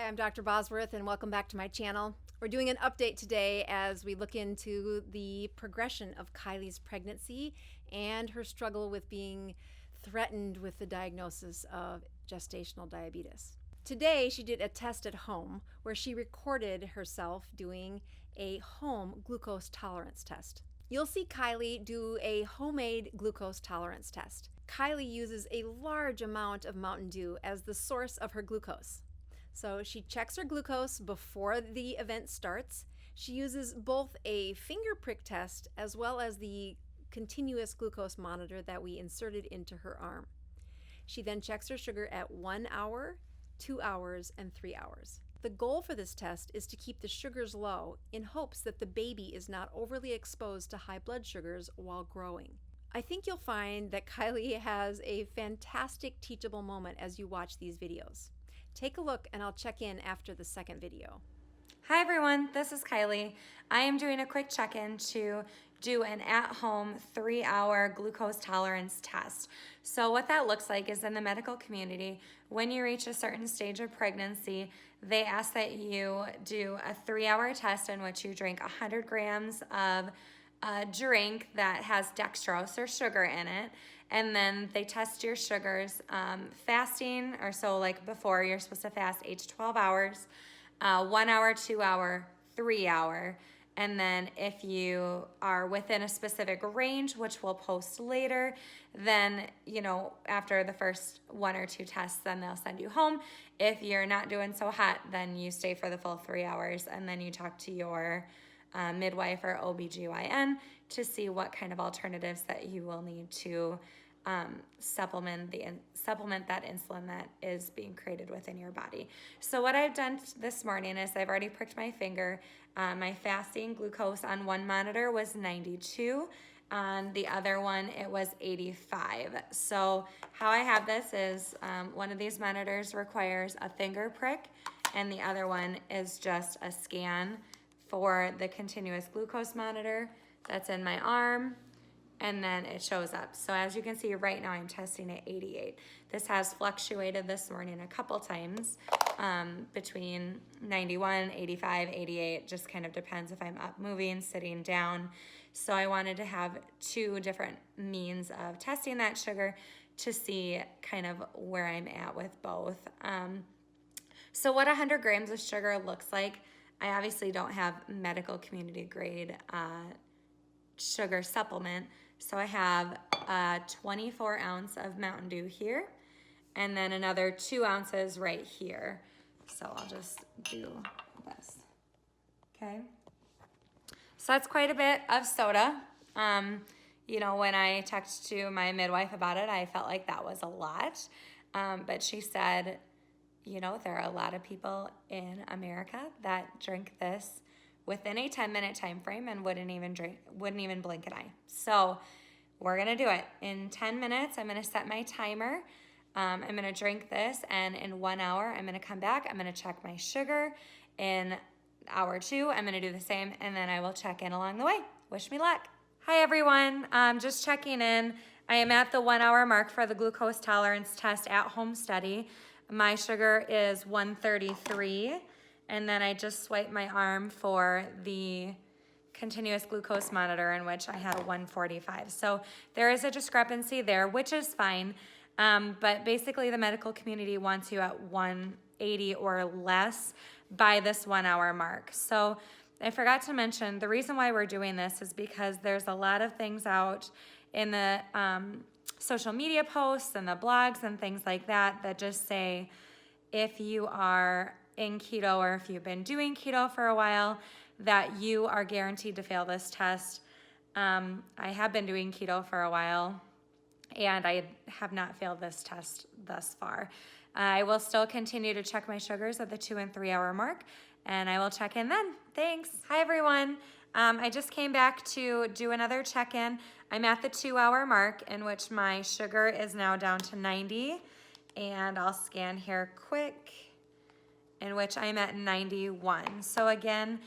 I'm Dr. Bosworth and welcome back to my channel. We're doing an update today as we look into the progression of Kylie's pregnancy and her struggle with being threatened with the diagnosis of gestational diabetes. Today she did a test at home where she recorded herself doing a home glucose tolerance test. You'll see Kylie do a homemade glucose tolerance test. Kylie uses a large amount of Mountain Dew as the source of her glucose. So she checks her glucose before the event starts. She uses both a finger prick test as well as the continuous glucose monitor that we inserted into her arm. She then checks her sugar at 1 hour, 2 hours, and 3 hours. The goal for this test is to keep the sugars low in hopes that the baby is not overly exposed to high blood sugars while growing. I think you'll find that Kylie has a fantastic teachable moment as you watch these videos. Take a look and I'll check in after the second video. Hi everyone, this is Kylie. I am doing a quick check-in to do an at-home 3-hour glucose tolerance test. So what that looks like is in the medical community, when you reach a certain stage of pregnancy, they ask that you do a 3-hour test in which you drink 100 grams of a drink that has dextrose or sugar in it, and then they test your sugars fasting, or so like before you're supposed to fast 8 to 12 hours, 1 hour, 2 hour, 3 hour, and then if you are within a specific range, which we'll post later, then, you know, after the first 1 or 2 tests, then they'll send you home. If you're not doing so hot, then you stay for the full 3 hours, and then you talk to your midwife or OBGYN to see what kind of alternatives that you will need to supplement that insulin that is being created within your body. So what I've done this morning is I've already pricked my finger. My fasting glucose on one monitor was 92. On the other one, it was 85. So how I have this is one of these monitors requires a finger prick, and the other one is just a scan for the continuous glucose monitor that's in my arm, and then it shows up. So as you can see right now, I'm testing at 88. This has fluctuated this morning a couple times between 91, 85, 88, just kind of depends if I'm up moving, sitting down. So I wanted to have 2 different means of testing that sugar to see kind of where I'm at with both. So what 100 grams of sugar looks like, I obviously don't have medical community grade sugar supplement. So I have a 24 ounce of Mountain Dew here, and then another 2 ounces right here. So I'll just do this, okay? So that's quite a bit of soda. You know, when I talked to my midwife about it, I felt like that was a lot. But she said, you know, there are a lot of people in America that drink this within a 10-minute time frame and wouldn't even blink an eye. So we're gonna do it. In 10 minutes, I'm gonna set my timer. I'm gonna drink this, and in 1 hour, I'm gonna come back. I'm gonna check my sugar. In hour 2, I'm gonna do the same, and then I will check in along the way. Wish me luck. Hi everyone, just checking in. I am at the 1 hour mark for the glucose tolerance test at home study. My sugar is 133, and then I just swiped my arm for the continuous glucose monitor, in which I had a 145. So there is a discrepancy there, which is fine, but basically the medical community wants you at 180 or less by this 1 hour mark. So I forgot to mention, the reason why we're doing this is because there's a lot of things out in the social media posts and the blogs and things like that that just say if you are in keto or if you've been doing keto for a while that you are guaranteed to fail this test. I have been doing keto for a while and I have not failed this test thus far. I will still continue to check my sugars at the 2 and 3 hour mark, and I will check in then. Thanks. Hi everyone. I just came back to do another check-in. I'm at the 2 hour mark, in which my sugar is now down to 90, and I'll scan here quick, in which I'm at 91. So again,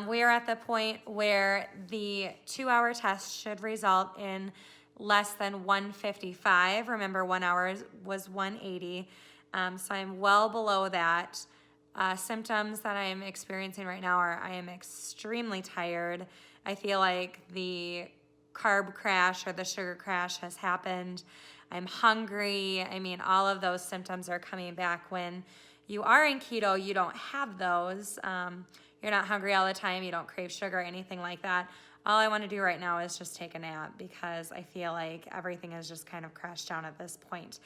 we are at the point where the 2 hour test should result in less than 155. Remember, 1 hour was 180. So I'm well below that. symptoms that I am experiencing right now are I am extremely tired. I feel like the carb crash or the sugar crash has happened. I'm hungry. I mean, all of those symptoms are coming back. When you are in keto, you don't have those. You're not hungry all the time. You don't crave sugar or anything like that. All I want to do right now is just take a nap because I feel like everything has just kind of crashed down at this point.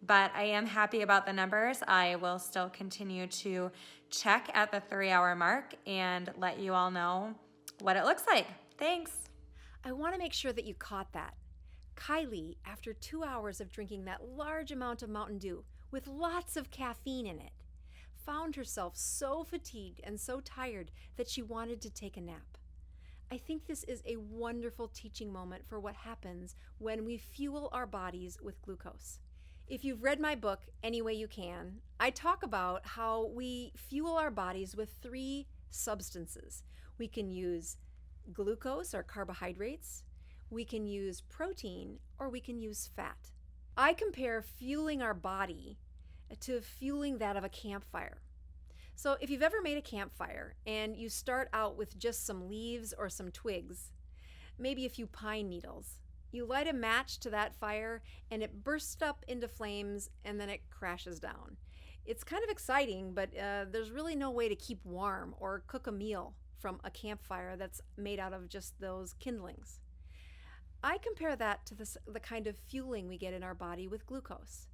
But I am happy about the numbers. I will still continue to check at the 3-hour mark and let you all know what it looks like. Thanks. I want to make sure that you caught that. Kylie, after 2 hours of drinking that large amount of Mountain Dew with lots of caffeine in it, found herself so fatigued and so tired that she wanted to take a nap. I think this is a wonderful teaching moment for what happens when we fuel our bodies with glucose. If you've read my book, Any Way You Can, I talk about how we fuel our bodies with 3 substances. We can use glucose or carbohydrates, we can use protein, or we can use fat. I compare fueling our body to fueling that of a campfire. So if you've ever made a campfire and you start out with just some leaves or some twigs, maybe a few pine needles, you light a match to that fire and it bursts up into flames and then it crashes down. It's kind of exciting, but there's really no way to keep warm or cook a meal from a campfire that's made out of just those kindlings. I compare that to the kind of fueling we get in our body with glucose.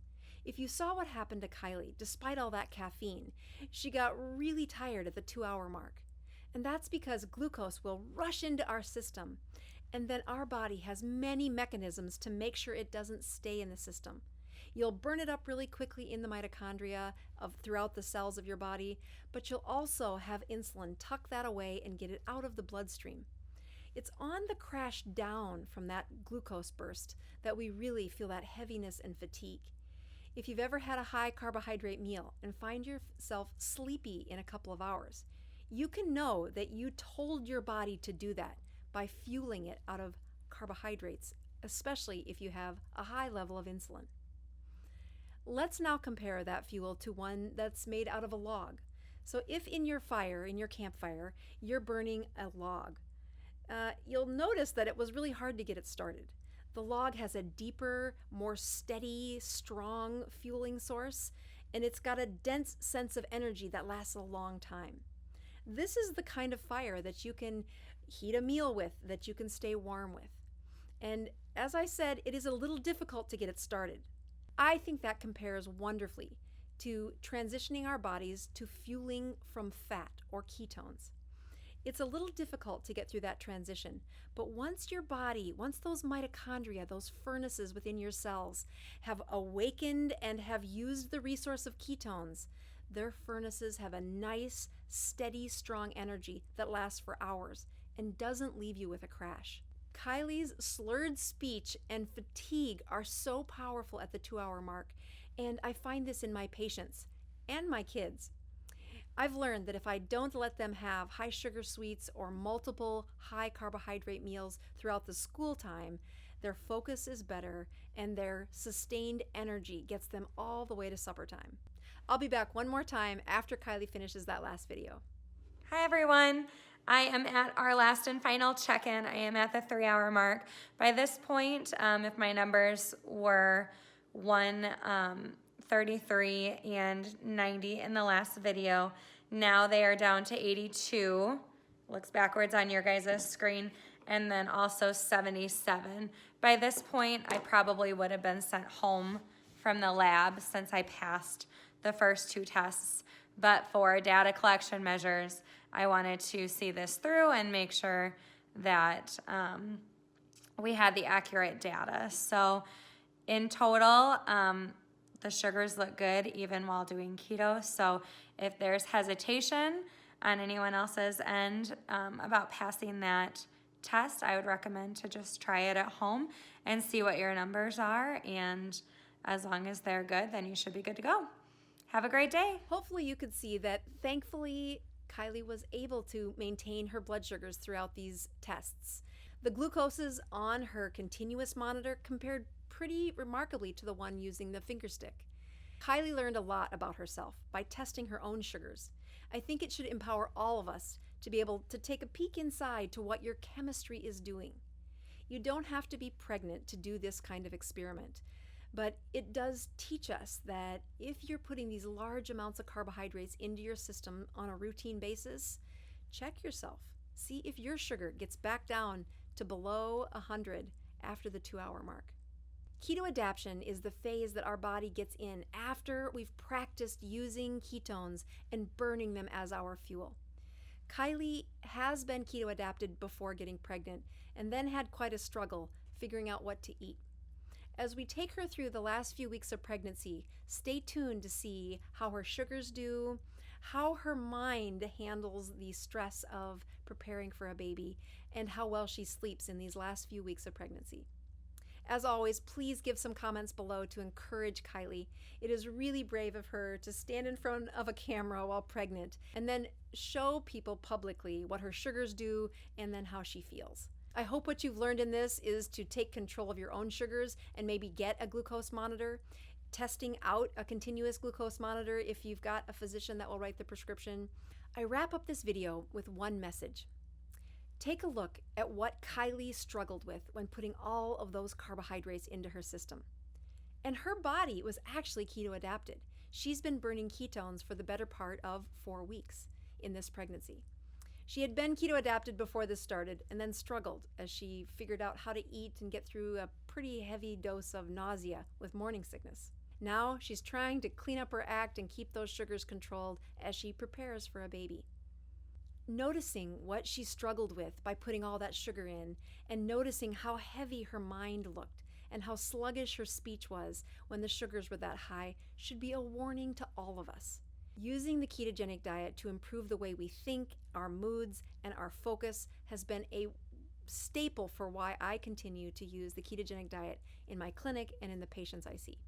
If you saw what happened to Kylie, despite all that caffeine, she got really tired at the 2-hour mark. And that's because glucose will rush into our system, and then our body has many mechanisms to make sure it doesn't stay in the system. You'll burn it up really quickly in the mitochondria throughout the cells of your body, but you'll also have insulin tuck that away and get it out of the bloodstream. It's on the crash down from that glucose burst that we really feel that heaviness and fatigue. If you've ever had a high carbohydrate meal and find yourself sleepy in a couple of hours, you can know that you told your body to do that by fueling it out of carbohydrates, especially if you have a high level of insulin. Let's now compare that fuel to one that's made out of a log. So if in your campfire, you're burning a log, you'll notice that it was really hard to get it started. The log has a deeper, more steady, strong fueling source, and it's got a dense sense of energy that lasts a long time. This is the kind of fire that you can heat a meal with, that you can stay warm with. And as I said, it is a little difficult to get it started. I think that compares wonderfully to transitioning our bodies to fueling from fat or ketones. It's a little difficult to get through that transition, but once those mitochondria, those furnaces within your cells, have awakened and have used the resource of ketones, their furnaces have a nice, steady, strong energy that lasts for hours and doesn't leave you with a crash. Kylie's slurred speech and fatigue are so powerful at the 2-hour mark, and I find this in my patients and my kids. I've learned that if I don't let them have high sugar sweets or multiple high carbohydrate meals throughout the school time, their focus is better and their sustained energy gets them all the way to supper time. I'll be back one more time after Kylie finishes that last video. Hi everyone. I am at our last and final check-in. I am at the 3-hour mark. By this point, if my numbers were 133 and 90 in the last video, now they are down to 82. Looks backwards on your guys' screen, and then also 77. By this point, I probably would have been sent home from the lab since I passed the first 2 tests. But for data collection measures, I wanted to see this through and make sure that we had the accurate data. So in total, the sugars look good even while doing keto. So if there's hesitation on anyone else's end about passing that test, I would recommend to just try it at home and see what your numbers are. And as long as they're good, then you should be good to go. Have a great day. Hopefully you could see that thankfully Kylie was able to maintain her blood sugars throughout these tests. The glucoses on her continuous monitor compared pretty remarkably to the one using the finger stick. Kylie learned a lot about herself by testing her own sugars. I think it should empower all of us to be able to take a peek inside to what your chemistry is doing. You don't have to be pregnant to do this kind of experiment, but it does teach us that if you're putting these large amounts of carbohydrates into your system on a routine basis, check yourself. See if your sugar gets back down to below 100 after the 2-hour mark. Keto adaptation is the phase that our body gets in after we've practiced using ketones and burning them as our fuel. Kylie has been keto adapted before getting pregnant and then had quite a struggle figuring out what to eat. As we take her through the last few weeks of pregnancy, stay tuned to see how her sugars do, how her mind handles the stress of preparing for a baby, and how well she sleeps in these last few weeks of pregnancy. As always, please give some comments below to encourage Kylie. It is really brave of her to stand in front of a camera while pregnant and then show people publicly what her sugars do and then how she feels. I hope what you've learned in this is to take control of your own sugars and maybe get a glucose monitor, testing out a continuous glucose monitor if you've got a physician that will write the prescription. I wrap up this video with one message. Take a look at what Kylie struggled with when putting all of those carbohydrates into her system. And her body was actually keto adapted. She's been burning ketones for the better part of 4 weeks in this pregnancy. She had been keto adapted before this started and then struggled as she figured out how to eat and get through a pretty heavy dose of nausea with morning sickness. Now she's trying to clean up her act and keep those sugars controlled as she prepares for a baby. Noticing what she struggled with by putting all that sugar in, and noticing how heavy her mind looked and how sluggish her speech was when the sugars were that high should be a warning to all of us. Using the ketogenic diet to improve the way we think, our moods, and our focus has been a staple for why I continue to use the ketogenic diet in my clinic and in the patients I see.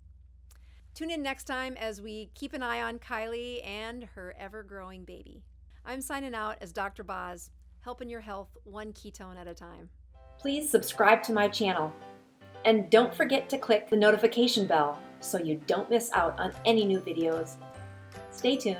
Tune in next time as we keep an eye on Kylie and her ever-growing baby. I'm signing out as Dr. Boz, helping your health one ketone at a time. Please subscribe to my channel. And don't forget to click the notification bell so you don't miss out on any new videos. Stay tuned.